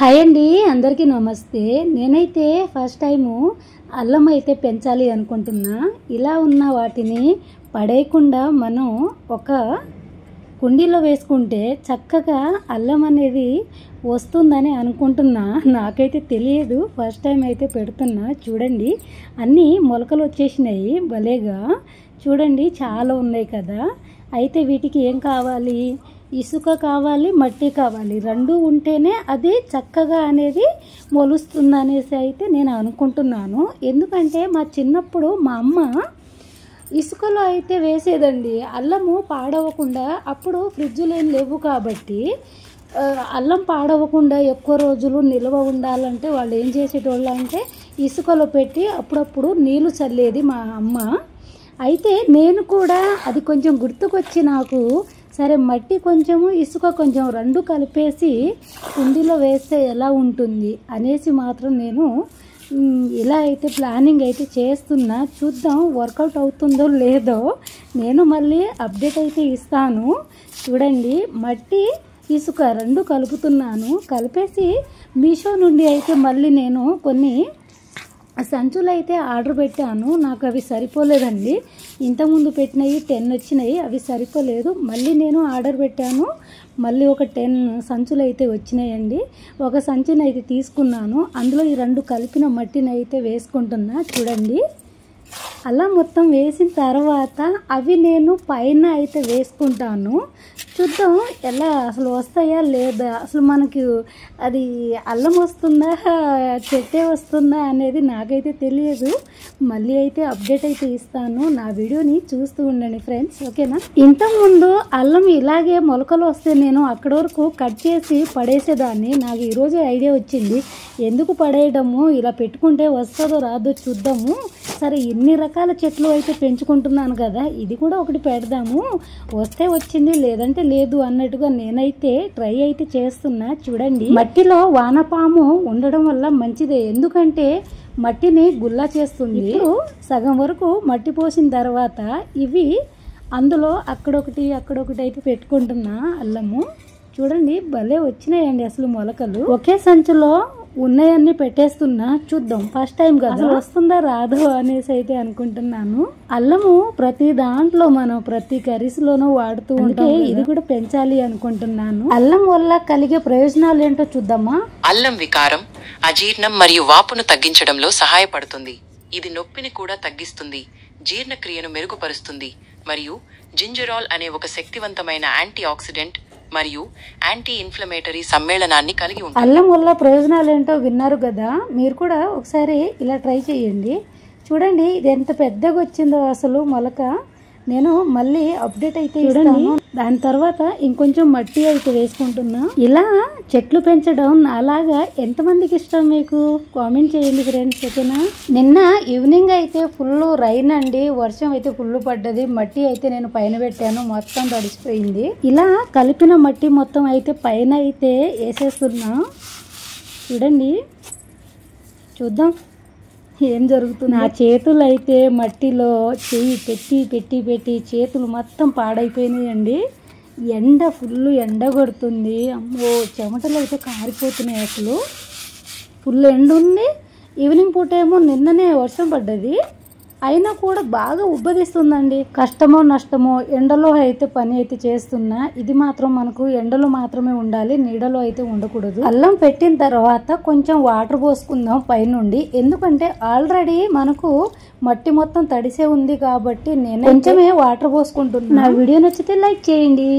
Hi అండి, అందరికీ నమస్తే. నేనైతే ఫస్ట్ టైము అల్లం అయితే పెంచాలి అనుకుంటున్నా. ఇలా ఉన్న వాటిని పడేయకుండా మనం ఒక కుండీలో వేసుకుంటే చక్కగా అల్లం అనేది వస్తుందని అనుకుంటున్నా. నాకైతే తెలియదు, ఫస్ట్ టైం అయితే పెడుతున్నా. చూడండి, అన్నీ మొలకలు వచ్చేసినాయి భలేగా. చూడండి, చాలా ఉన్నాయి కదా. అయితే వీటికి ఏం కావాలి? ఇసుక కావాలి, మట్టి కావాలి. రెండు ఉంటేనే అది చక్కగా అనేది మొలుస్తుంది అనేసి అయితే నేను అనుకుంటున్నాను. ఎందుకంటే మా చిన్నప్పుడు మా అమ్మ ఇసుకలో అయితే వేసేదండి అల్లము పాడవకుండా. అప్పుడు ఫ్రిడ్జ్లు ఏం లేవు కాబట్టి అల్లం పాడవకుండా ఎక్కువ రోజులు నిల్వ ఉండాలంటే వాళ్ళు ఏం చేసేటోళ్ళు అంటే ఇసుకలో పెట్టి అప్పుడప్పుడు నీళ్లు చల్లేది మా అమ్మ. అయితే నేను కూడా అది కొంచెం గుర్తుకొచ్చి నాకు సరే మట్టి కొంచెము ఇసుక కొంచెం రెండు కలిపేసి కుండీలో వేస్తే ఎలా ఉంటుంది అనేసి మాత్రం నేను ఇలా అయితే ప్లానింగ్ అయితే చేస్తున్నా. చూద్దాం వర్కౌట్ అవుతుందో లేదో. నేను మళ్ళీ అప్డేట్ అయితే ఇస్తాను. చూడండి, మట్టి ఇసుక రెండు కలుపుతున్నాను. కలిపేసి మీషో నుండి అయితే మళ్ళీ నేను కొన్ని సంచులు అయితే ఆర్డర్ పెట్టాను. నాకు అవి సరిపోలేదండి. ఇంతకుముందు పెట్టినవి 10 వచ్చినాయి, అవి సరిపోలేదు. మళ్ళీ నేను ఆర్డర్ పెట్టాను. మళ్ళీ ఒక 10 సంచులు అయితే వచ్చినాయండి. ఒక సంచిని అయితే తీసుకున్నాను. అందులో ఈ రెండు కలిపిన మట్టిని అయితే వేసుకుంటున్నా. చూడండి, అలా మొత్తం వేసిన తర్వాత అవి నేను పైన అయితే వేసుకుంటాను. చూద్దాం ఎలా అసలు వస్తాయా లేదా, అసలు మనకి అది అల్లం వస్తుందా చెట్టే వస్తుందా అనేది నాకైతే తెలియదు. మళ్ళీ అయితే అప్డేట్ అయితే ఇస్తాను. నా వీడియోని చూస్తూ ఉండండి ఫ్రెండ్స్, ఓకేనా. ఇంతకుముందు అల్లం ఇలాగే మొలకలు వస్తే నేను అక్కడి వరకు కట్ చేసి పడేసేదాన్ని. నాకు ఈరోజు ఐడియా వచ్చింది, ఎందుకు పడేయడము, ఇలా పెట్టుకుంటే వస్తుందో రాదో చూద్దాము. సరే, ఎన్ని రకాల చెట్లు అయితే పెంచుకుంటున్నాను కదా, ఇది కూడా ఒకటి పెడదాము, వస్తే వచ్చింది లేదంటే లేదు అన్నట్టుగా నేనైతే ట్రై అయితే చేస్తున్నా. చూడండి, మట్టిలో వానపాము ఉండడం వల్ల మంచిదే, ఎందుకంటే మట్టిని గుల్లా చేస్తుంది. సగం వరకు మట్టి పోసిన తర్వాత ఇవి అందులో అక్కడొకటి అక్కడొకటి అయితే పెట్టుకుంటున్నా అల్లము. చూడండి, భలే వచ్చినాయండి అసలు మొలకలు. ఒకే సంచులో ఉన్నాయన్నీ పెట్టేస్తున్నా. చూద్దాం, ఫస్ట్ టైం కదా, అసలు వస్తుందా రాదో అనేసి అయితే అనుకుంటున్నాను. అల్లము ప్రతి దాంట్లో మనం ప్రతి కర్రీస్లోనూ వాడుతూ ఉంటే ఇది కూడా పెంచాలి అనుకుంటున్నాను. అల్లం వల్ల కలిగే ప్రయోజనాలు ఏంటో చూద్దామా. అల్లం వికారం, అజీర్ణం మరియు వాపును తగ్గించడంలో సహాయపడుతుంది. ఇది నొప్పిని కూడా తగ్గిస్తుంది, జీర్ణక్రియను మెరుగుపరుస్తుంది మరియు జింజరాల్ అనే ఒక శక్తివంతమైన యాంటీ ఆక్సిడెంట్ మరియు యాంటీ ఇన్ఫ్లమేటరీ సమ్మేళనాన్ని కలిగి ఉంటుంది. అల్లం వల్ల ప్రయోజనాలు ఏంటో విన్నారు కదా, మీరు కూడా ఒకసారి ఇలా ట్రై చేయండి. చూడండి, ఇది ఎంత పెద్దగా వచ్చిందో అసలు మొలక. నేను మళ్ళీ అప్డేట్ అయితే ఇస్తాను. దాని తర్వాత ఇంకొంచెం మట్టి అయితే వేసుకుంటున్నా. ఇలా చెట్లు పెంచడం అలాగా ఎంతమందికి ఇష్టం మీకు కామెంట్ చేయండి ఫ్రెండ్స్, ఓకేనా. నిన్న ఈవినింగ్ అయితే ఫుల్ రైన్ అండి, వర్షం అయితే ఫుల్ పడ్డది. మట్టి అయితే నేను పైన పెట్టాను, మొత్తం తడిసిపోయింది. ఇలా కలిపిన మట్టి మొత్తం అయితే పైన అయితే వేసేస్తున్నా. చూడండి, చూద్దాం ఏం జరుగుతుంది. నా చేతులు అయితే మట్టిలో చెయ్యి పెట్టి పెట్టి పెట్టి చేతులు మొత్తం పాడైపోయినాయండి. ఎండ ఫుల్ ఎండ కొడుతుంది. అమ్మో, చెమటలు అయితే కారిపోతున్నాయి. అసలు ఫుల్ ఎండ ఉంది. ఈవినింగ్ పూట ఏమో నిన్ననే వర్షం పడ్డది, అయినా కూడా బాగా ఉబ్బదిస్తుందండి. కష్టమో నష్టమో ఎండలో అయితే పని అయితే చేస్తున్నా. ఇది మాత్రం మనకు ఎండలో మాత్రమే ఉండాలి, నీడలో అయితే ఉండకూడదు. అల్లం పెట్టిన తర్వాత కొంచెం వాటర్ పోసుకుందాం పైనుండి, ఎందుకంటే ఆల్రెడీ మనకు మట్టి మొత్తం తడిసే ఉంది కాబట్టి నేను కొంచెమే వాటర్ పోసుకుంటున్నా. నా వీడియో నచ్చితే లైక్ చేయండి.